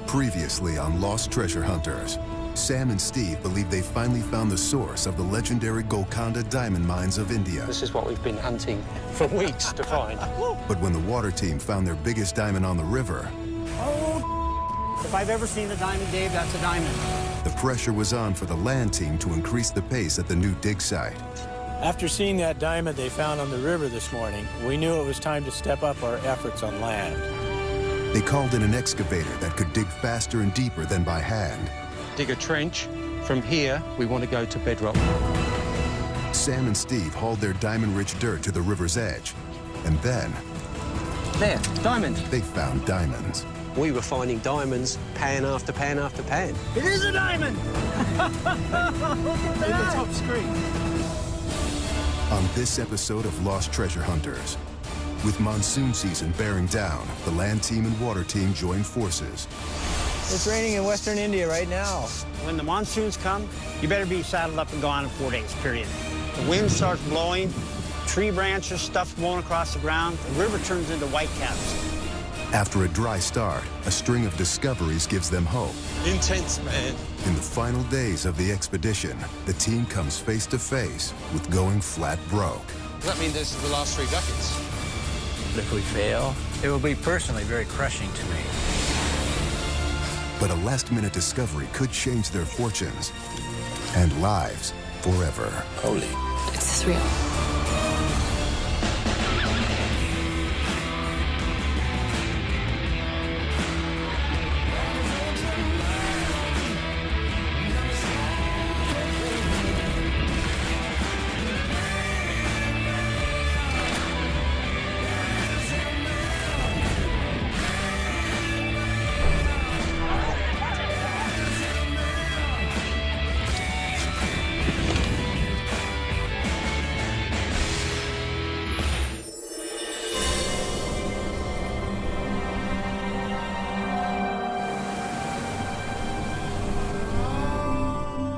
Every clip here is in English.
Previously on Lost Treasure Hunters, Sam and Steve believe they finally found the source of the legendary Golconda diamond mines of India. This is what we've been hunting for weeks to find. But when the water team found their biggest diamond on the river, oh, if I've ever seen a diamond, Dave, that's a diamond. The pressure was on for the land team to increase the pace at the new dig site. After seeing that diamond they found on the river this morning, we knew it was time to step up our efforts on land. They called in an excavator that could dig faster and deeper than by hand. Dig a trench. From here, we want to go to bedrock. Sam and Steve hauled their diamond-rich dirt to the river's edge. And then... There, diamond. They found diamonds. We were finding diamonds pan after pan after pan. It is a diamond! Look at that! In the top screen. On this episode of Lost Treasure Hunters, with monsoon season bearing down, the land team and water team join forces. It's raining in western India right now. When the monsoons come, you better be saddled up and gone in 4 days, period. The wind starts blowing, tree branches, stuff blowing across the ground, the river turns into whitecaps. After a dry start, a string of discoveries gives them hope. Intense, man. In the final days of the expedition, the team comes face to face with going flat broke. Does that mean this is the last 3 buckets? If we fail, it will be personally very crushing to me. But a last-minute discovery could change their fortunes and lives forever. Holy. Is this real?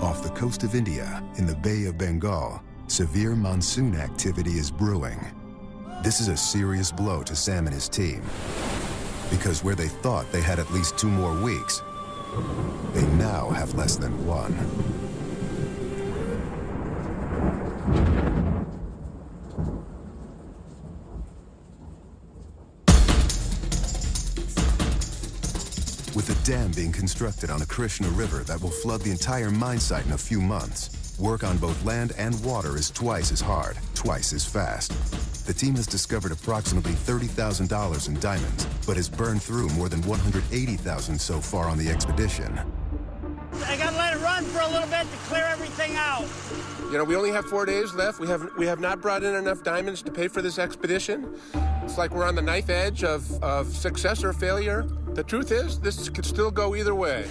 Off the coast of India, in the Bay of Bengal, severe monsoon activity is brewing. This is a serious blow to Sam and his team, because where they thought they had at least 2 more weeks, they now have less than 1. With a dam being constructed on the Krishna River that will flood the entire mine site in a few months, work on both land and water is twice as hard, twice as fast. The team has discovered approximately $30,000 in diamonds, but has burned through more than $180,000 so far on the expedition. I gotta let it run for a little bit to clear everything out. You know, we only have 4 days left. We have not brought in enough diamonds to pay for this expedition. It's like we're on the knife edge of success or failure. The truth is, this could still go either way.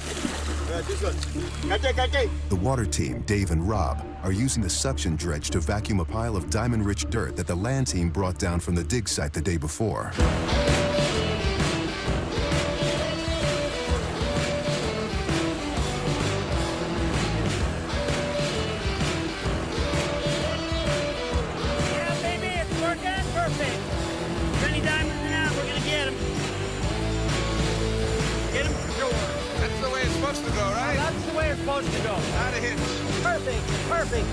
The water team, Dave and Rob, are using the suction dredge to vacuum a pile of diamond-rich dirt that the land team brought down from the dig site the day before. Yeah, baby, it's working perfect. Any diamonds in out, we're gonna get them. Get them for sure. That's the way it's supposed to go, right? That's the way it's supposed to go. Not a hitch. Perfect, perfect.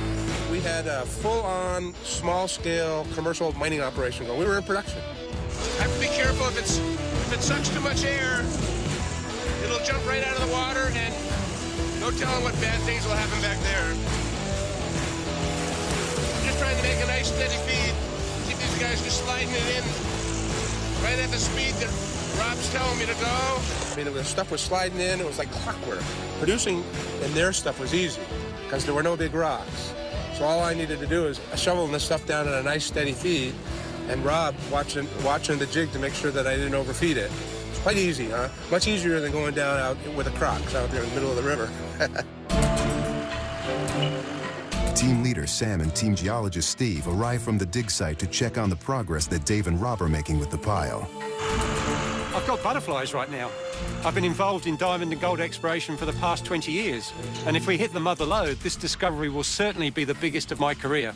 We had a full-on, small-scale commercial mining operation going. We were in production. Have to be careful if it sucks too much air, it'll jump right out of the water, and no telling what bad things will happen back there. Just trying to make a nice steady feed. Keep these guys just sliding it in right at the speed that Rob's telling me to go. I mean, the stuff was sliding in. It was like clockwork. Producing in their stuff was easy because there were no big rocks. So all I needed to do is shoveling this stuff down at a nice steady feed, and Rob watching the jig to make sure that I didn't overfeed it. It's quite easy, huh? Much easier than going down out with the crocs out there in the middle of the river. Team leader Sam and team geologist Steve arrive from the dig site to check on the progress that Dave and Rob are making with the pile. I've got butterflies right now. I've been involved in diamond and gold exploration for the past 20 years. And if we hit the mother lode, this discovery will certainly be the biggest of my career.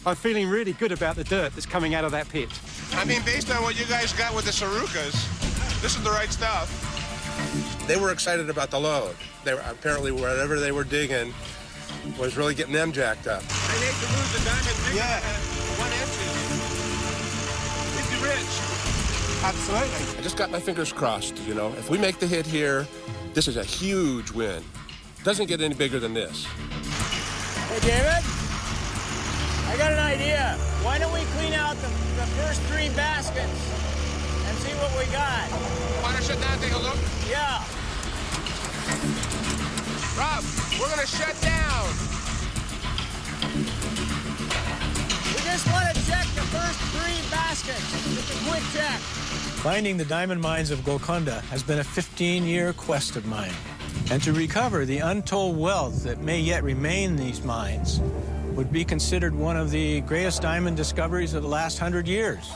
I'm feeling really good about the dirt that's coming out of that pit. I mean, based on what you guys got with the Sarukas, this is the right stuff. They were excited about the load. They were, apparently, whatever they were digging was really getting them jacked up. They need to lose the diamond bigger than 1 inch. We'd be rich. Absolutely. I just got my fingers crossed, you know. If we make the hit here, this is a huge win. Doesn't get any bigger than this. Hey, David, I got an idea. Why don't we clean out the first 3 baskets and see what we got? Want to shut down and take a look? Yeah. Rob, we're going to shut down. We just want to check the first 3 baskets. Just a quick check. Finding the diamond mines of Golconda has been a 15-year quest of mine. And to recover the untold wealth that may yet remain in these mines would be considered one of the greatest diamond discoveries of the last 100 years.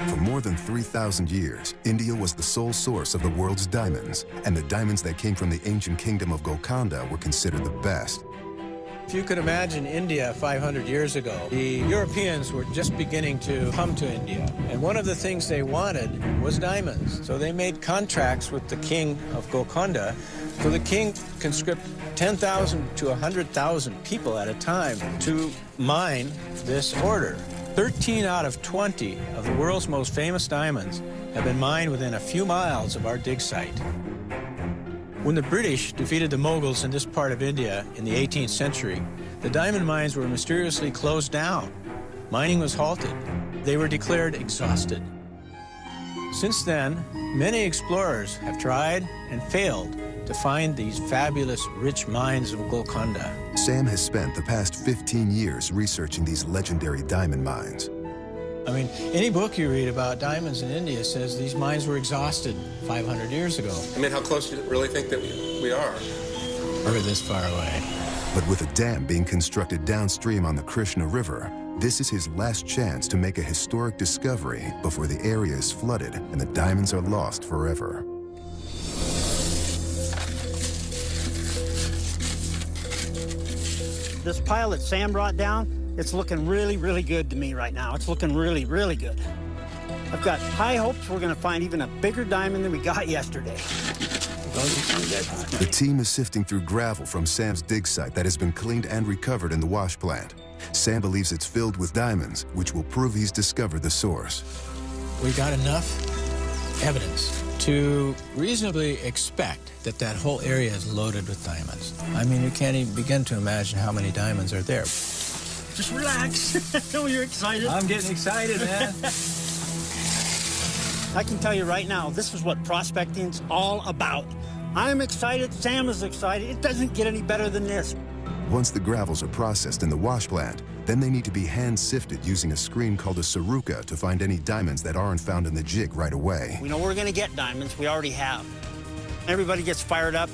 For more than 3,000 years, India was the sole source of the world's diamonds, and the diamonds that came from the ancient kingdom of Golconda were considered the best. If you could imagine India 500 years ago, the Europeans were just beginning to come to India. And one of the things they wanted was diamonds. So they made contracts with the king of Golconda. So the king conscript 10,000 to 100,000 people at a time to mine this order. 13 out of 20 of the world's most famous diamonds have been mined within a few miles of our dig site. When the British defeated the Mughals in this part of India in the 18th century, the diamond mines were mysteriously closed down. Mining was halted. They were declared exhausted. Since then, many explorers have tried and failed to find these fabulous, rich mines of Golconda. Sam has spent the past 15 years researching these legendary diamond mines. I mean, any book you read about diamonds in India says these mines were exhausted 500 years ago. I mean, how close do you really think that we are? We're this far away. But with a dam being constructed downstream on the Krishna River, this is his last chance to make a historic discovery before the area is flooded and the diamonds are lost forever. This pile that Sam brought down, it's looking really, really good to me right now. It's looking really, really good. I've got high hopes we're going to find even a bigger diamond than we got yesterday. The team is sifting through gravel from Sam's dig site that has been cleaned and recovered in the wash plant. Sam believes it's filled with diamonds, which will prove he's discovered the source. We got enough evidence to reasonably expect that that whole area is loaded with diamonds. I mean, you can't even begin to imagine how many diamonds are there. Just relax. I know you're excited. I'm getting excited, man. I can tell you right now, this is what prospecting's all about. I'm excited, Sam is excited. It doesn't get any better than this. Once the gravels are processed in the wash plant, then they need to be hand-sifted using a screen called a saruka to find any diamonds that aren't found in the jig right away. We know we're going to get diamonds. We already have. Everybody gets fired up.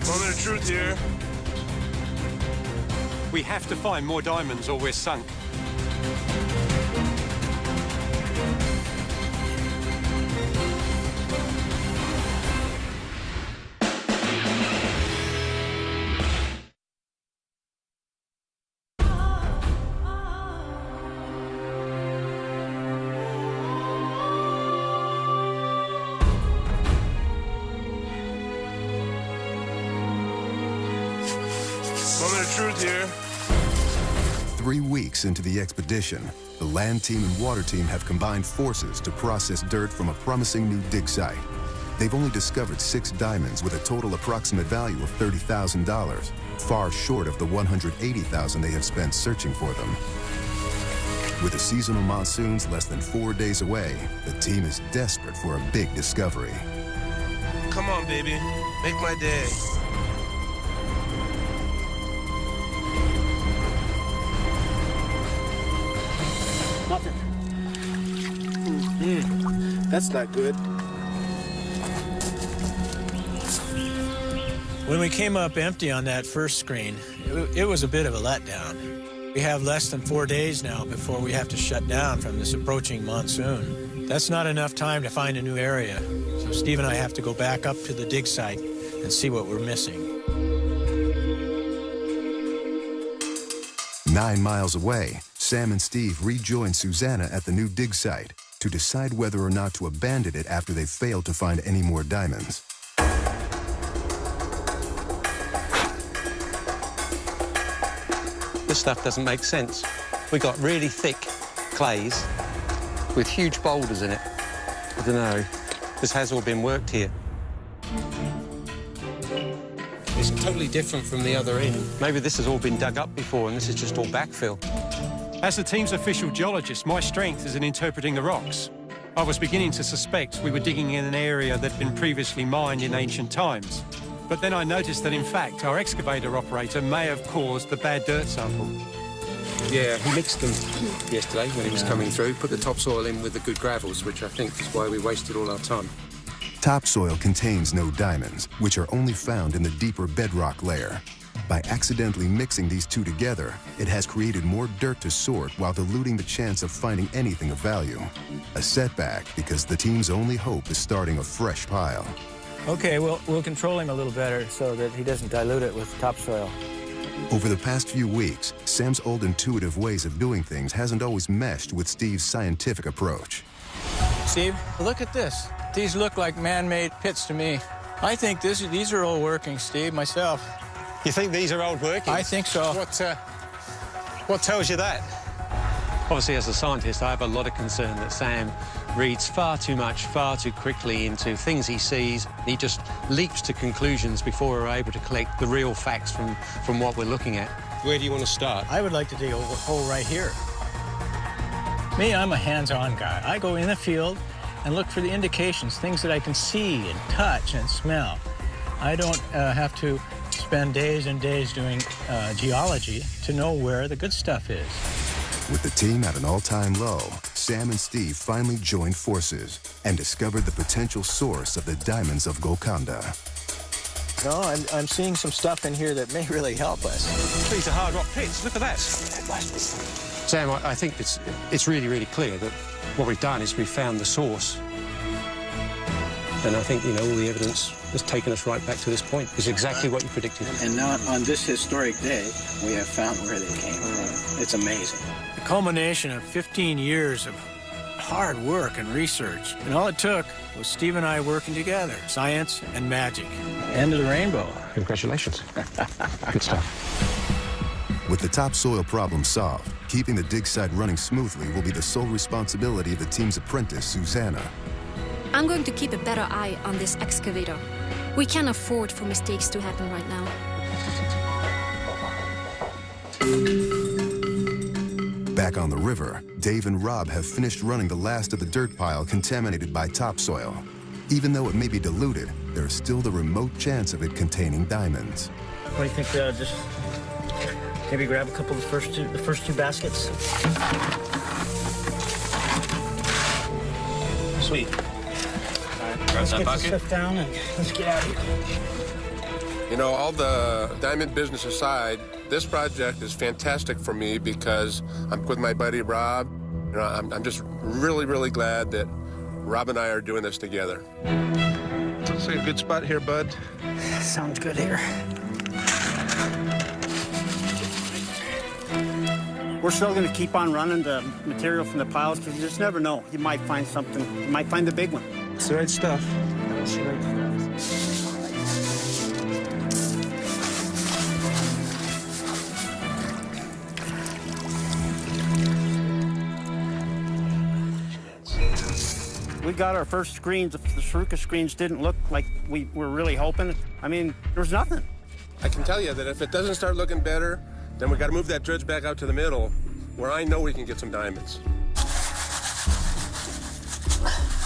Moment of truth here. We have to find more diamonds or we're sunk. Moment of truth here. 3 weeks into the expedition, the land team and water team have combined forces to process dirt from a promising new dig site. They've only discovered 6 diamonds with a total approximate value of $30,000, far short of the $180,000 they have spent searching for them. With the seasonal monsoons less than 4 days away, the team is desperate for a big discovery. Come on, baby. Make my day. Nothing. That's not good. When we came up empty on that first screen, it was a bit of a letdown. We have less than 4 days now before we have to shut down from this approaching monsoon. That's not enough time to find a new area. So So Steve and I have to go back up to the dig site and see what we're missing. 9 miles away, Sam and Steve rejoin Susanna at the new dig site to decide whether or not to abandon it after they failed to find any more diamonds. This stuff doesn't make sense. We got really thick clays with huge boulders in it. I don't know. This has all been worked here. It's totally different from the other end. Maybe this has all been dug up before and this is just all backfill. As the team's official geologist, my strength is in interpreting the rocks. I was beginning to suspect we were digging in an area that had been previously mined in ancient times. But then I noticed that, in fact, our excavator operator may have caused the bad dirt sample. Yeah, he mixed them yesterday when he was coming through, put the topsoil in with the good gravels, which I think is why we wasted all our time. Topsoil contains no diamonds, which are only found in the deeper bedrock layer. By accidentally mixing these two together, it has created more dirt to sort while diluting the chance of finding anything of value. A setback because the team's only hope is starting a fresh pile. Okay, we'll control him a little better so that he doesn't dilute it with topsoil. Over the past few weeks, Sam's old intuitive ways of doing things hasn't always meshed with Steve's scientific approach. Steve, look at this. These look like man-made pits to me. I think these are all working, Steve, myself. You think these are old workings? I think so. What tells you that? Obviously, as a scientist, I have a lot of concern that Sam reads far too much, far too quickly into things he sees. He just leaps to conclusions before we're able to collect the real facts from what we're looking at. Where do you want to start? I would like to dig a hole right here. Me, I'm a hands-on guy. I go in the field and look for the indications, things that I can see and touch and smell. I don't have to spend days and days doing geology to know where the good stuff is. With the team at an all-time low, Sam and Steve finally joined forces and discovered the potential source of the diamonds of Golconda. No, I'm seeing some stuff in here that may really help us. These are hard rock pits. Look at that. Sam, I think it's really, really clear that what we've done is we've found the source. And I think, you know, all the evidence has taken us right back to this point. It's exactly what you predicted. And now, on this historic day, we have found where they came from. It's amazing. The culmination of 15 years of hard work and research. And all it took was Steve and I working together. Science and magic. End of the rainbow. Congratulations. Good stuff. With the topsoil problem solved, keeping the dig site running smoothly will be the sole responsibility of the team's apprentice, Susanna. I'm going to keep a better eye on this excavator. We can't afford for mistakes to happen right now. Back on the river, Dave and Rob have finished running the last of the dirt pile contaminated by topsoil. Even though it may be diluted, there is still the remote chance of it containing diamonds. What do you think, just maybe grab a couple of the first two baskets? Sweet. Let's get this stuff down and let's get out of here. You know, all the diamond business aside, this project is fantastic for me because I'm with my buddy Rob. You know, I'm just really, really glad that Rob and I are doing this together. Looks like a good spot here, bud. Sounds good here. We're still going to keep on running the material from the piles because you just never know. You might find something. You might find the big one. It's the right stuff. That's the right stuff. We got our first screens. The Saruka screens didn't look like we were really hoping. I mean, there was nothing. I can tell you that if it doesn't start looking better, then we got to move that dredge back out to the middle where I know we can get some diamonds.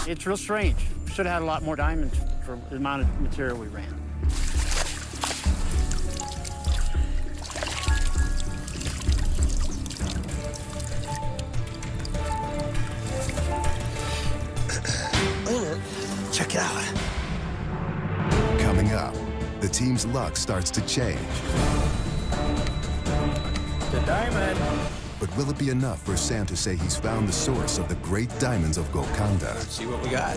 It's real strange. We should have had a lot more diamonds for the amount of material we ran. Check it out. Coming up, the team's luck starts to change. The diamond. But will it be enough for Sam to say he's found the source of the great diamonds of Golconda? Let's see what we got.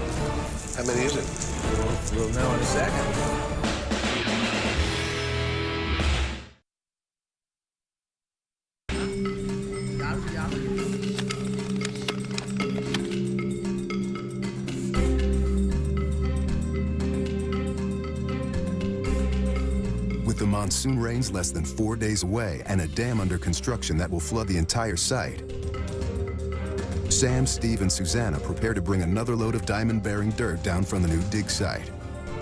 How many is it? We'll know in a second. With the monsoon rains less than 4 days away and a dam under construction that will flood the entire site, Sam, Steve, and Susanna prepare to bring another load of diamond-bearing dirt down from the new dig site.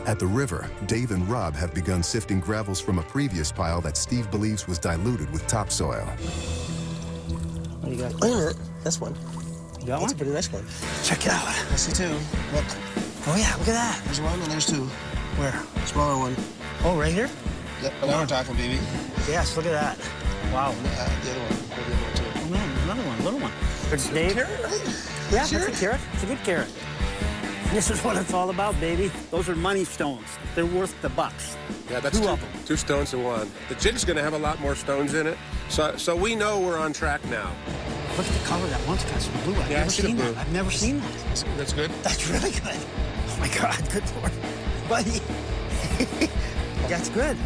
At the river, Dave and Rob have begun sifting gravels from a previous pile that Steve believes was diluted with topsoil. What do you got? Wait a minute. This one. You got That's one? a pretty nice one. Check it out. I see two. Look. Oh, yeah, look at that. There's one and there's two. Where? Smaller one. Oh, right here? Yep. Now we're talking, baby. Yes, look at that. Wow. The other one. The other one, too. Oh, man, another one, little one. It's Dave. Carrot, right? Yeah, that's a carrot. It's a good carrot. This is what it's all about, baby. Those are money stones. They're worth the bucks. Yeah, that's Two of them. 2 stones to 1. The jig's going to have a lot more stones in it, so we know we're on track now. Look at the color of that one's got some blue. I've Yeah, I never see the seen blue. that. I've never seen that. That's good. That's really good. Oh my God, good Lord. Buddy. That's good.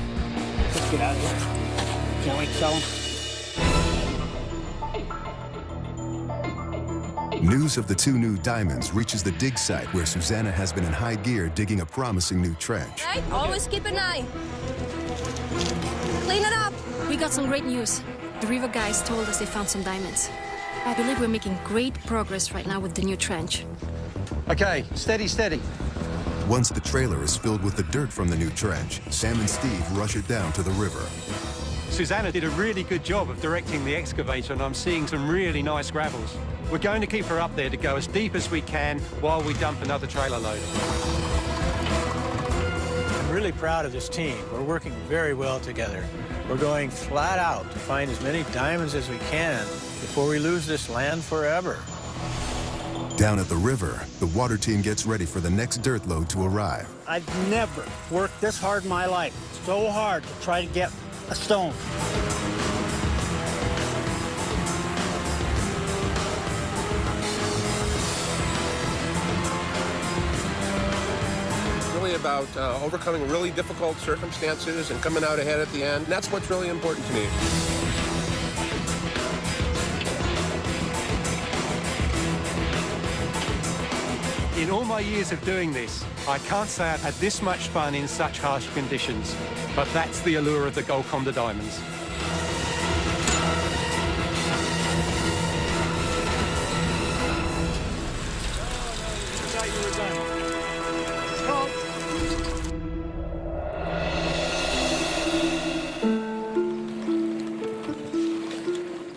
Let's get out of here. Can't wait to sell them. News of the 2 new diamonds reaches the dig site where Susanna has been in high gear digging a promising new trench. Right? Always keep an eye. Clean it up. We got some great news. The river guys told us they found some diamonds. I believe we're making great progress right now with the new trench. Okay, steady, steady. Once the trailer is filled with the dirt from the new trench, Sam and Steve rush it down to the river. Susanna did a really good job of directing the excavator, and I'm seeing some really nice gravels. We're going to keep her up there to go as deep as we can while we dump another trailer load. I'm really proud of this team. We're working very well together. We're going flat out to find as many diamonds as we can before we lose this land forever. Down at the river, the water team gets ready for the next dirt load to arrive. I've never worked this hard in my life. So hard to try to get a stone. Really about overcoming really difficult circumstances and coming out ahead at the end. That's what's really important to me. In all my years of doing this, I can't say I've had this much fun in such harsh conditions. But that's the allure of the Golconda diamonds.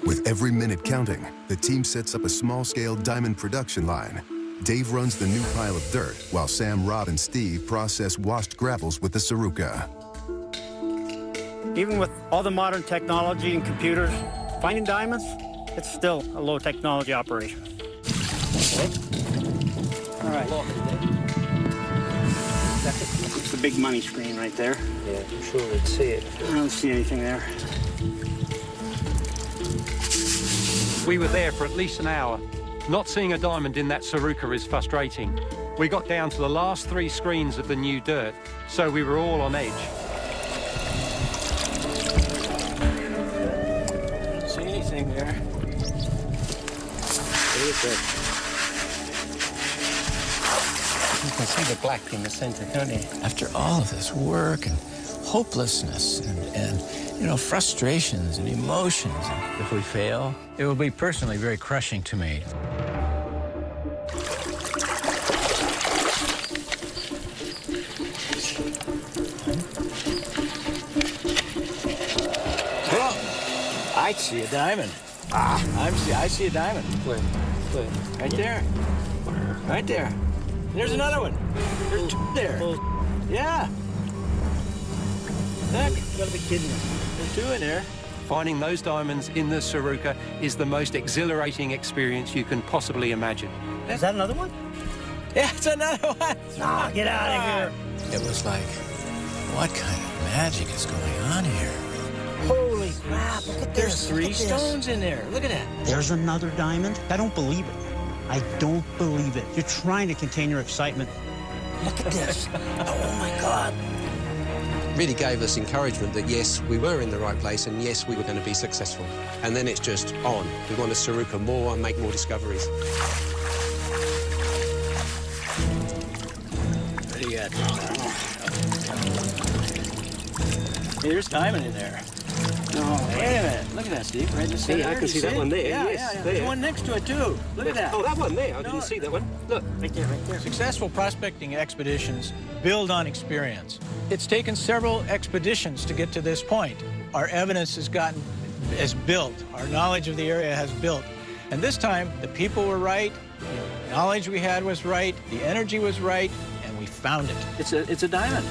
With every minute counting, the team sets up a small-scale diamond production line. Dave runs the new pile of dirt, while Sam, Rob, and Steve process washed gravels with the Saruka. Even with all the modern technology and computers, finding diamonds, it's still a low-technology operation. Okay. All right. It's the big money screen right there. Yeah, I'm sure we'd see it. I don't see anything there. We were there for at least an hour. Not seeing a diamond in that Saruka is frustrating. We got down to the last 3 screens of the new dirt, so we were all on edge. I don't see anything there. What is it? You can see the black in the center, can't you? After all of this work and hopelessness and you know, frustrations and emotions, and if we fail, It will be personally very crushing to me. I see a diamond. I see a diamond. Where? Right there. Right there. There's another one. There's 2 there. Yeah. Look. You gotta be kidding me. There's 2 in there. Finding those diamonds in the Saruka is the most exhilarating experience you can possibly imagine. Is that another one? Yeah, it's another one. Ah, get out of here. It was like, what kind of magic is going on here? Holy crap, look at There's three stones in there. Look at that. There's another diamond? I don't believe it. I don't believe it. You're trying to contain your excitement. Look at this. Oh, my God. Really gave us encouragement that, yes, we were in the right place and, yes, we were going to be successful. And then it's just on. We want to Saruka more and make more discoveries. What do you got? Hey, there's diamond in there. Oh, wait a minute. Look at that, Steve. Right in the center. Yeah, I can see that one there. Yeah, yes, yeah. there. There's one next to it, too. Look at that. Oh, that one there. I didn't see that one. Look. Right there, right there. Successful prospecting expeditions build on experience. It's taken several expeditions to get to this point. Our evidence has built. Our knowledge of the area has built. And this time, the people were right, the knowledge we had was right, the energy was right, and we found it. It's a diamond.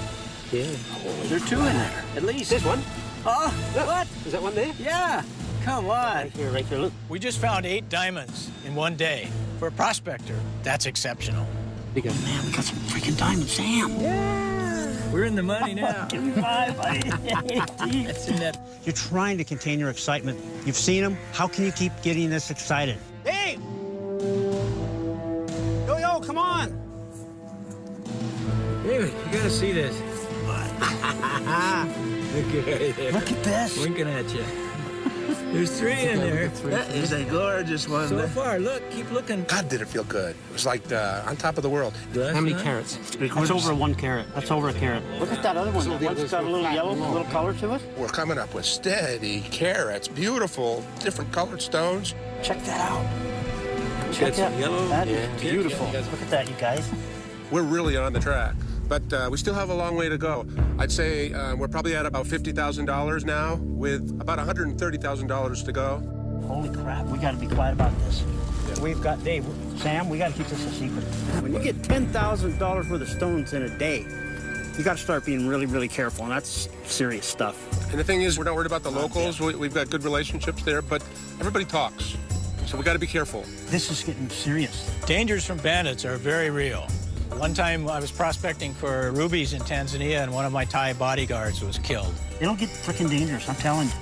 Yeah. Oh, there are two in there, at least. There's one. Oh, Look. what? Is that one there? Yeah. Come on. Right here, look. We just found 8 diamonds in one day. For a prospector, that's exceptional. Big one. Man, we got some freaking diamonds, Sam. Yeah. We're in the money now. Give me 5, buddy. That's in that. You're trying to contain your excitement. You've seen them. How can you keep getting this excited? Hey! Yo, come on! David, you gotta see this. Look at this. Winking at you. There's 3 in there. That is a gorgeous one. So far, look, keep looking. God, did it feel good. It was like on top of the world. How many carats? That's over 1 carat. That's over a carat. Look at that other one. That one's got a little yellow, a little color to it. We're coming up with steady carats, beautiful, different colored stones. Check that out. Check that. Yellow. That is beautiful. Look at that, you guys. We're really on the track, but we still have a long way to go. I'd say we're probably at about $50,000 now, with about $130,000 to go. Holy crap, we gotta be quiet about this. Yeah. We've got, Dave, Sam, we gotta keep this a secret. When you get $10,000 worth of stones in a day, you gotta start being really, really careful, and that's serious stuff. And the thing is, we're not worried about the locals. We've got good relationships there, but everybody talks. So we gotta be careful. This is getting serious. Dangers from bandits are very real. One time I was prospecting for rubies in Tanzania, and one of my Thai bodyguards was killed. It'll get freaking dangerous, I'm telling you.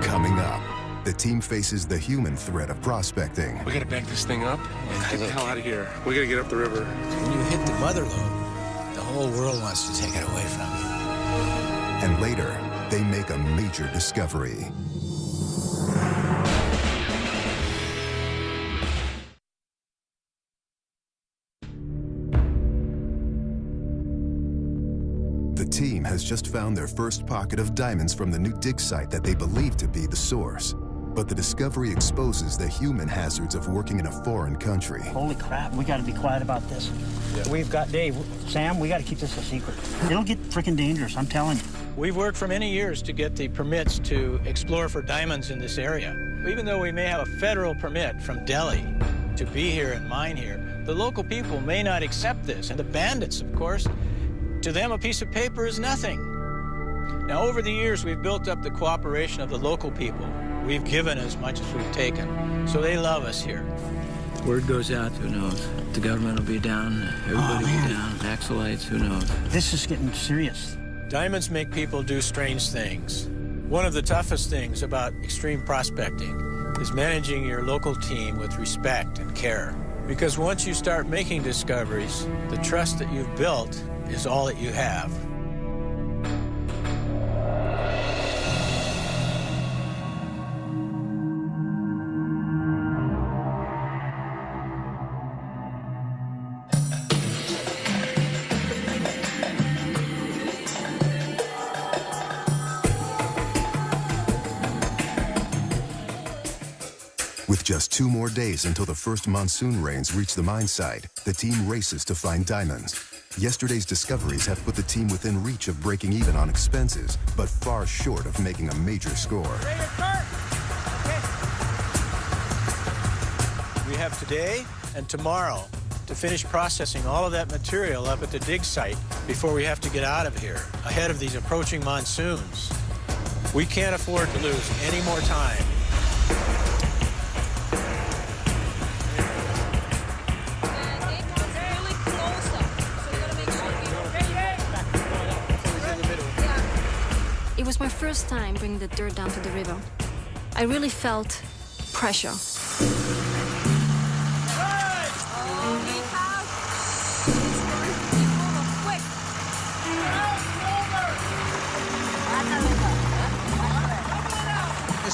Coming up, the team faces the human threat of prospecting. We gotta bank this thing up and get the hell out of here. We gotta get up the river. When you hit the mother lode, the whole world wants to take it away from you. And later, they make a major discovery. The team has just found their first pocket of diamonds from the new dig site that they believe to be the source. But the discovery exposes the human hazards of working in a foreign country. Holy crap, we gotta be quiet about this. Yeah. We've got, Dave, Sam, we gotta keep this a secret. It'll get freaking dangerous, I'm telling you. We've worked for many years to get the permits to explore for diamonds in this area. Even though we may have a federal permit from Delhi to be here and mine here, the local people may not accept this. And the bandits, of course, to them a piece of paper is nothing. Now, over the years, we've built up the cooperation of the local people. We've given as much as we've taken, so they love us here. Word goes out, who knows? The government will be down, everybody will be down, Axelites, who knows? This is getting serious. Diamonds make people do strange things. One of the toughest things about extreme prospecting is managing your local team with respect and care. Because once you start making discoveries, the trust that you've built is all that you have. With just 2 more days until the first monsoon rains reach the mine site, the team races to find diamonds. Yesterday's discoveries have put the team within reach of breaking even on expenses, but far short of making a major score. We have today and tomorrow to finish processing all of that material up at the dig site before we have to get out of here, ahead of these approaching monsoons. We can't afford to lose any more time. It was my first time bringing the dirt down to the river. I really felt pressure. It's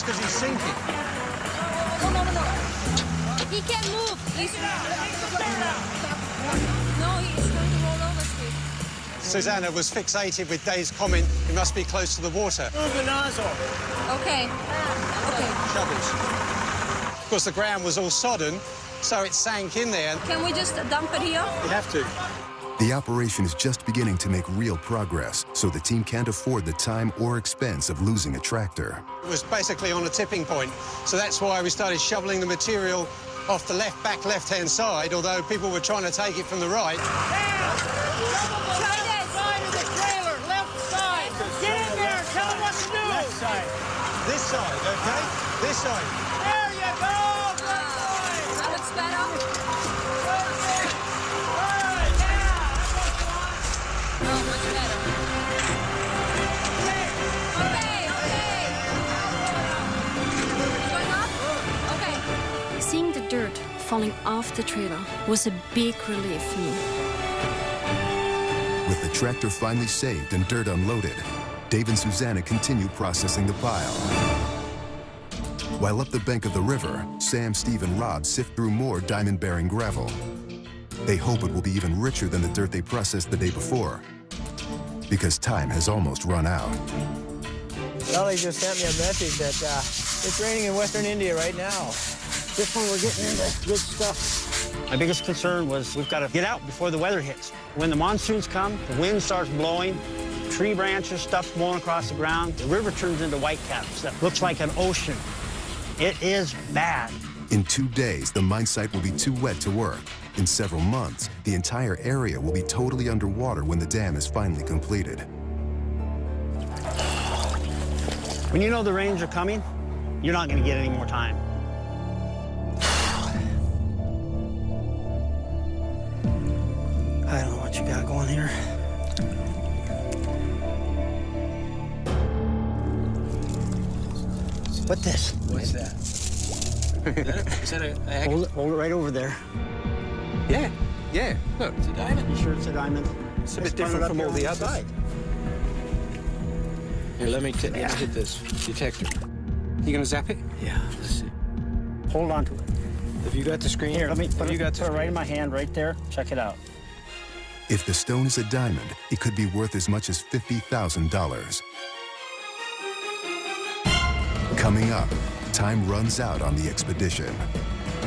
because he's sinking. No. He can't move. He's going to roll over, Steve. Susanna was fixated with Dave's comment, it must be close to the water. Move the nozzle. Okay. Shovels. Of course, the ground was all sodden, so it sank in there. Can we just dump it here? You have to. The operation is just beginning to make real progress, so the team can't afford the time or expense of losing a tractor. It was basically on a tipping point, so that's why we started shoveling the material off the back left-hand side, although people were trying to take it from the right. Try this. Side of the trailer, left side. Get in there, tell them what to do. Left side. This side, okay? This side. There you go. Good boy. That looks better. Oh, much better. Okay. Going up? Okay. Seeing the dirt falling off the trailer was a big relief for me. With the tractor finally saved and dirt unloaded, Dave and Susanna continue processing the pile. While up the bank of the river, Sam, Steve, and Rob sift through more diamond-bearing gravel. They hope it will be even richer than the dirt they processed the day before, because time has almost run out. Well, they just sent me a message that it's raining in western India right now. This one we're getting into good stuff. My biggest concern was we've got to get out before the weather hits. When the monsoons come, the wind starts blowing, tree branches, stuff blowing across the ground, the river turns into whitecaps. That looks like an ocean. It is bad. In 2 days, the mine site will be too wet to work. In several months, the entire area will be totally underwater when the dam is finally completed. When you know the rains are coming, you're not going to get any more time. I don't know what you got going here. What's this? What's that? Is that a Hold it right over there. Yeah, look. It's a diamond. You sure it's a diamond? It's a bit different from all the others. Here, let me hit this detector. You gonna zap it? Yeah, let's see. Hold on to it. Have you got the screen? Here, let me put you got it right in my hand right there. Check it out. If the stone is a diamond, it could be worth as much as $50,000. Coming up, time runs out on the expedition.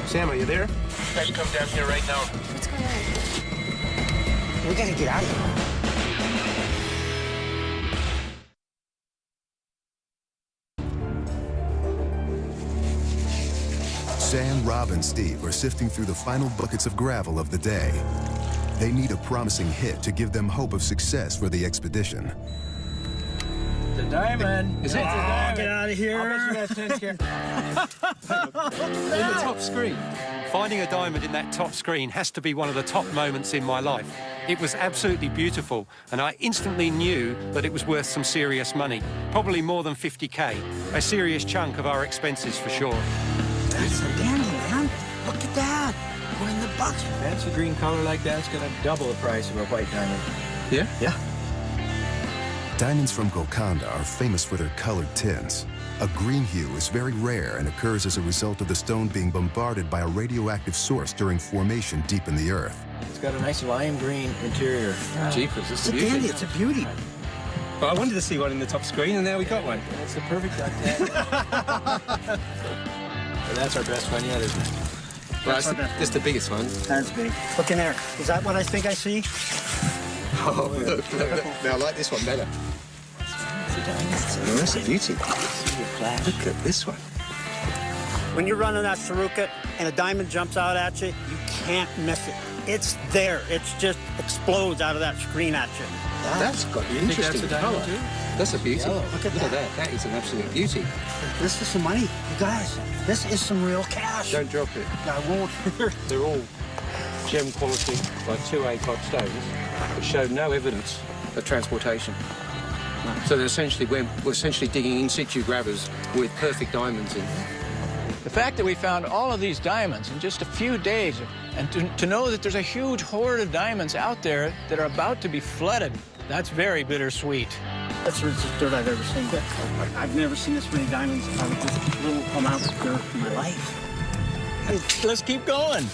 Sam, are you there? Guys, come down here right now. What's going on? We gotta get out of here. Sam, Rob, and Steve are sifting through the final buckets of gravel of the day. They need a promising hit to give them hope of success for the expedition. It's a diamond. Is it? Get out of here. How much you got, 10 scare? In the top screen. Finding a diamond in that top screen has to be one of the top moments in my life. It was absolutely beautiful, and I instantly knew that it was worth some serious money. Probably more than 50K. A serious chunk of our expenses for sure. That's a dandy, man. Look at that. We're in the bucket. Fancy green color like that's gonna double the price of a white diamond. Yeah? Yeah. Diamonds from Golconda are famous for their colored tints. A green hue is very rare and occurs as a result of the stone being bombarded by a radioactive source during formation deep in the earth. It's got a nice lime green interior. Jeepers, it's It's a dandy. It's a beauty. Well, I wanted to see one in the top screen, and now we got one. That's the perfect duck tag. That's our best one yet, isn't it? Well, that's the biggest one. That's big. Look in there. Is that what I think I see? Oh, look. Now, I like this one better. Oh, that's a beauty. Look at this one. When you're running that Sarukat and a diamond jumps out at you, you can't miss it. It's there. It just explodes out of that screen at you. That's got an interesting colour. That's a beauty. Yellow. Look at that. That is an absolute beauty. This is some money. You guys, this is some real cash. Don't drop it. I won't. They're all gem quality, like 2A type stones, but show no evidence of transportation. So they're essentially, we're essentially digging in situ grabbers with perfect diamonds in. The fact that we found all of these diamonds in just a few days, and to know that there's a huge hoard of diamonds out there that are about to be flooded, that's very bittersweet. That's the richest dirt I've ever seen. I've never seen this many diamonds out of this little amount of dirt in my life. Let's keep going.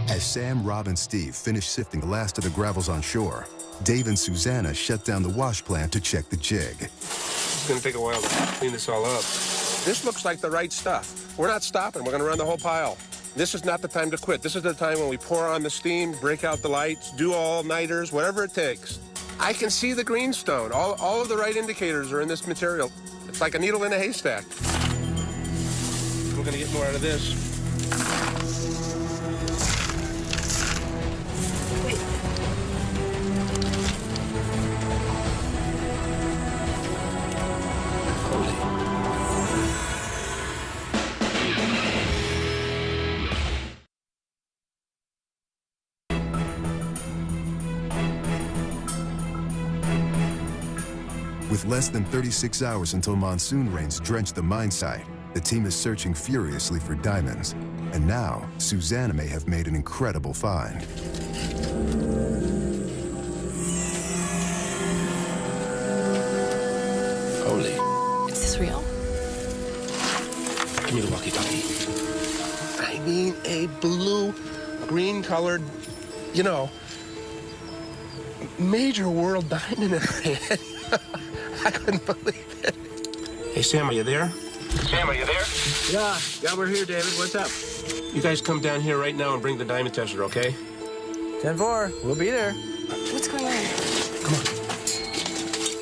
As Sam, Rob, and Steve finished sifting the last of the gravels on shore, Dave and Susanna shut down the wash plant to check the jig. It's going to take a while to clean this all up. This looks like the right stuff. We're not stopping. We're going to run the whole pile. This is not the time to quit. This is the time when we pour on the steam, break out the lights, do all-nighters, whatever it takes. I can see the greenstone. All of the right indicators are in this material. It's like a needle in a haystack. We're going to get more out of this. With less than 36 hours until monsoon rains drench the mine site, the team is searching furiously for diamonds. And now, Susanna may have made an incredible find. Holy. Is this real? Give me the walkie-talkie. I mean, a blue, green-colored, you know, major world diamond in her hand. I couldn't believe it. Hey, Sam, are you there? Sam, are you there? Yeah, we're here, David. What's up? You guys come down here right now and bring the diamond tester, okay? 10-4. We'll be there. What's going on? Come on.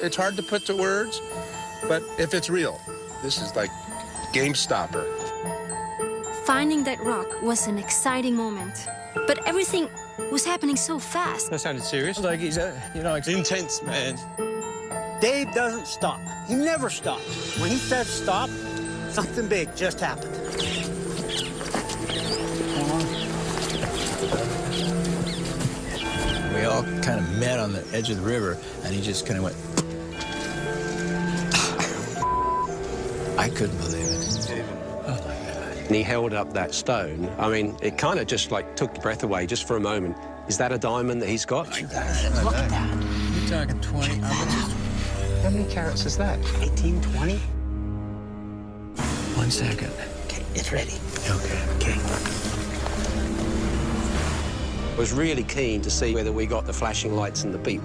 It's hard to put to words, but if it's real, this is like game stopper. Finding that rock was an exciting moment, but everything was happening so fast. That sounded serious. Like he's, It's intense, man. Dave doesn't stop. He never stops. When he says stop, something big just happened. We all kind of met on the edge of the river, and he just kind of went. I couldn't believe it. Oh, my God. And he held up that stone. I mean, it kind of just like took the breath away just for a moment. Is that a diamond that he's got? Look at that. You're talking 20. How many carats is that? 18, 20? 1 second. Okay, it's ready. Okay. I was really keen to see whether we got the flashing lights and the beep.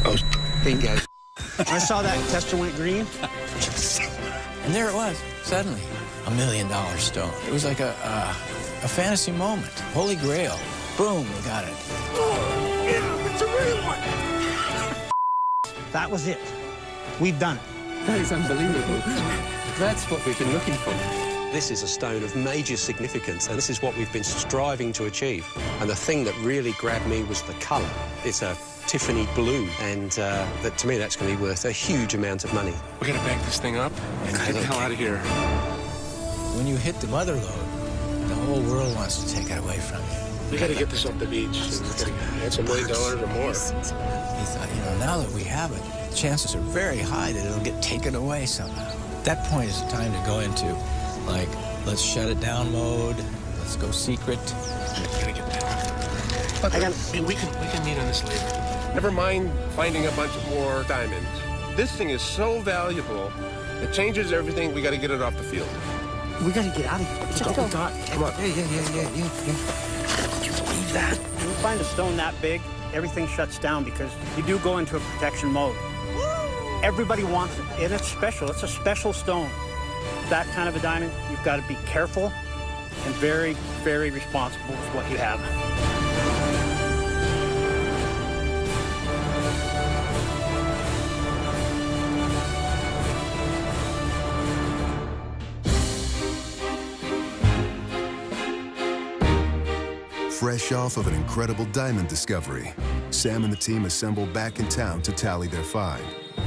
Oh, Bingo. I saw that tester went green. And there it was, suddenly, $1 million stone. It was like a fantasy moment. Holy Grail. Boom, we got it. Oh, yeah, it's a real one. That was it. We've done it. That is unbelievable. That's what we've been looking for. This is a stone of major significance, and this is what we've been striving to achieve. And the thing that really grabbed me was the colour. It's a Tiffany blue, and that to me, that's going to be worth a huge amount of money. we gotta back this thing up and get the hell out of here. When you hit the mother lode, the whole world wants to take it away from you. We gotta get this off the beach. It's $1 million or more. He thought, now that we have it, chances are very high that it'll get taken away somehow. At that point is the time to go into, like, let's shut it down mode, let's go secret. We gotta get that. But we can meet on this later. Never mind finding a bunch of more diamonds. This thing is so valuable, it changes everything. We gotta get it off the field. We gotta get out of here. It's all we got. Come on. Yeah. Could you believe that? When you find a stone that big, everything shuts down because you do go into a protection mode. Everybody wants it, and it's special. It's a special stone. That kind of a diamond, you've got to be careful and very, very responsible with what you have. Fresh off of an incredible diamond discovery, Sam and the team assemble back in town to tally their find.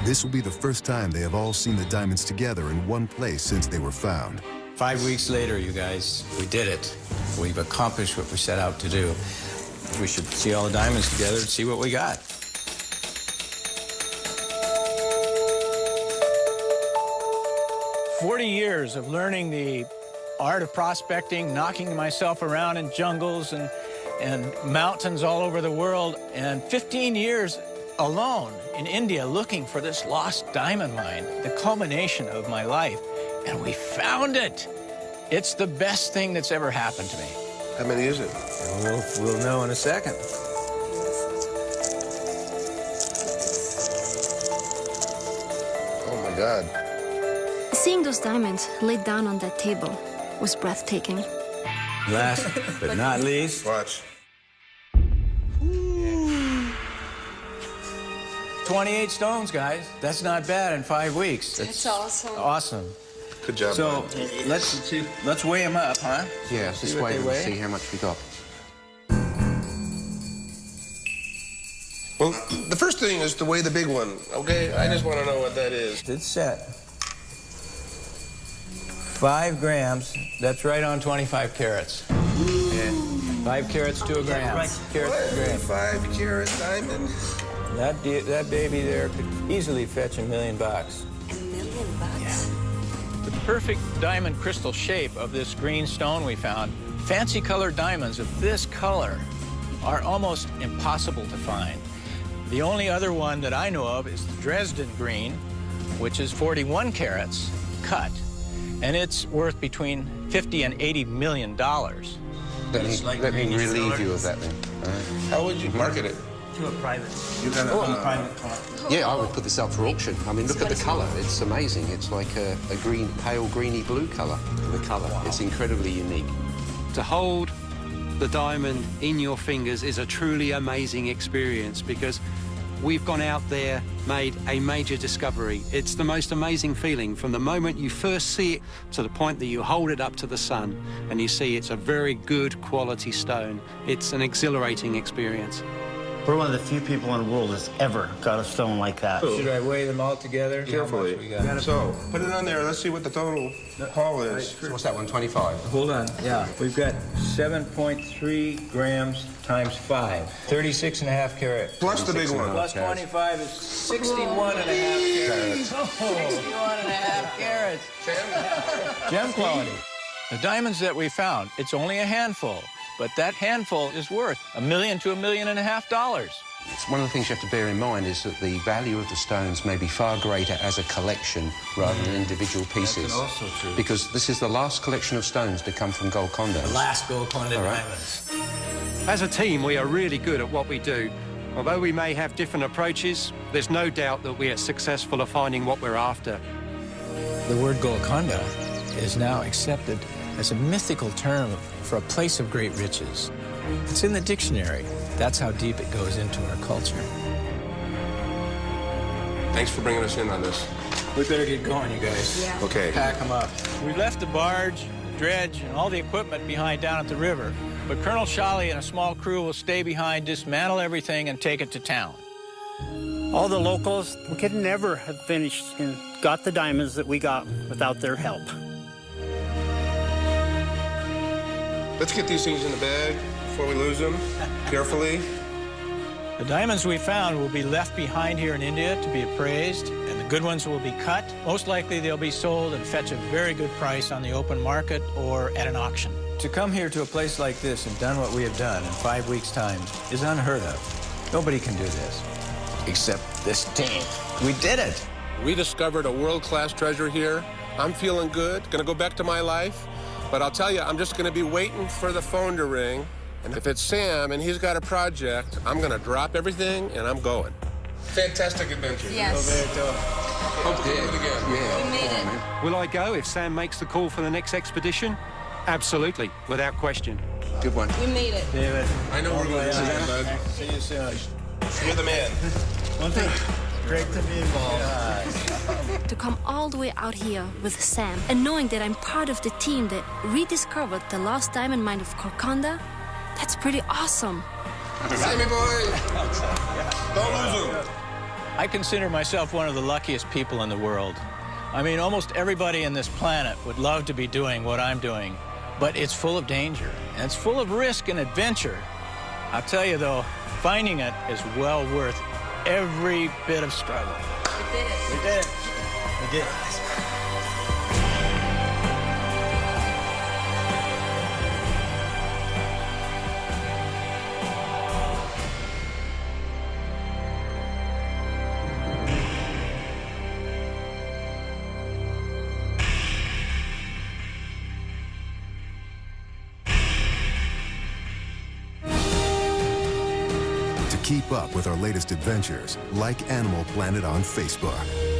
This will be the first time they have all seen the diamonds together in one place since they were found. 5 weeks later, you guys, we did it. We've accomplished what we set out to do. We should see all the diamonds together and see what we got. "40 years of learning the art of prospecting, knocking myself around in jungles and mountains all over the world, and 15 years alone in India looking for this lost diamond mine, the culmination of my life. And we found it. It's the best thing that's ever happened to me." How many is it? We'll know in a second. Oh, my God. Seeing those diamonds laid down on that table was breathtaking. Last but not least. Watch. 28 stones, guys. That's not bad in 5 weeks. That's awesome. Awesome. Good job. So let's weigh them up, huh? Yeah, this way we'll see how much we got. Well, the first thing is to weigh the big one, okay? I just want to know what that is. It's set. 5 grams. That's right on 25 carats. And 5 carats to a gram. Carats to a gram. 5-carat diamond. That baby there could easily fetch $1 million. $1 million bucks? Yeah. The perfect diamond crystal shape of this green stone we found, fancy colored diamonds of this color are almost impossible to find. The only other one that I know of is the Dresden green, which is 41 carats cut, and it's worth between $50 and $80 million. Let me relieve you of that then. How would you market it? To a private. You got a private car. Yeah, I would put this up for auction. I mean, look at the colour. It's amazing. It's like a green, pale greeny blue colour. The colour. Wow. It's incredibly unique. To hold the diamond in your fingers is a truly amazing experience because we've gone out there, made a major discovery. It's the most amazing feeling from the moment you first see it to the point that you hold it up to the sun and you see it's a very good quality stone. It's an exhilarating experience. We're one of the few people in the world that's ever got a stone like that. Should I weigh them all together? Carefully. So, put it on there. Let's see what the total haul is. So what's that one, 25? Hold on. Yeah. We've got 7.3 grams times 5. 36.5 carats. Plus the big one. Plus 25 is 61.5 carats. 61.5 carats. Gem quality. The diamonds that we found, it's only a handful. But that handful is worth $1 million to $1.5 million. One of the things you have to bear in mind is that the value of the stones may be far greater as a collection rather than individual pieces. That's also true. Because this is the last collection of stones to come from Golconda. The last Golconda diamonds. As a team, we are really good at what we do. Although we may have different approaches, there's no doubt that we are successful at finding what we're after. The word Golconda is now accepted as a mythical term for a place of great riches. It's in the dictionary. That's how deep it goes into our culture. Thanks for bringing us in on this. We better get going, you guys. Yeah. Okay. Pack them up. We left the barge, the dredge, and all the equipment behind down at the river. But Colonel Shawley and a small crew will stay behind, dismantle everything, and take it to town. All the locals, we could never have finished and got the diamonds that we got without their help. Let's get these things in the bag before we lose them. Carefully. The diamonds we found will be left behind here in India to be appraised, and the good ones will be cut. Most likely they'll be sold and fetch a very good price on the open market or at an auction. To come here to a place like this and done what we have done in 5 weeks' time is unheard of. Nobody can do this, except this team. We did it. We discovered a world-class treasure here. I'm feeling good. Gonna go back to my life. But I'll tell you, I'm just going to be waiting for the phone to ring. And if it's Sam and he's got a project, I'm going to drop everything and I'm going. Fantastic adventure. Yes. Hope to do it again. Yeah. We made it. Will I go if Sam makes the call for the next expedition? Absolutely, without question. Good one. We made it. David. I know we're going to see you, bud. See you soon. You're the man. One thing, great to be involved. To come all the way out here with Sam and knowing that I'm part of the team that rediscovered the lost diamond mine of Golconda, that's pretty awesome. Sammy boy. Don't lose him. I consider myself one of the luckiest people in the world. I mean, almost everybody in this planet would love to be doing what I'm doing, but it's full of danger, and it's full of risk and adventure. I'll tell you, though, finding it is well worth every bit of struggle. We did it. We did it. We did it. To keep up with our latest adventures, like Animal Planet on Facebook.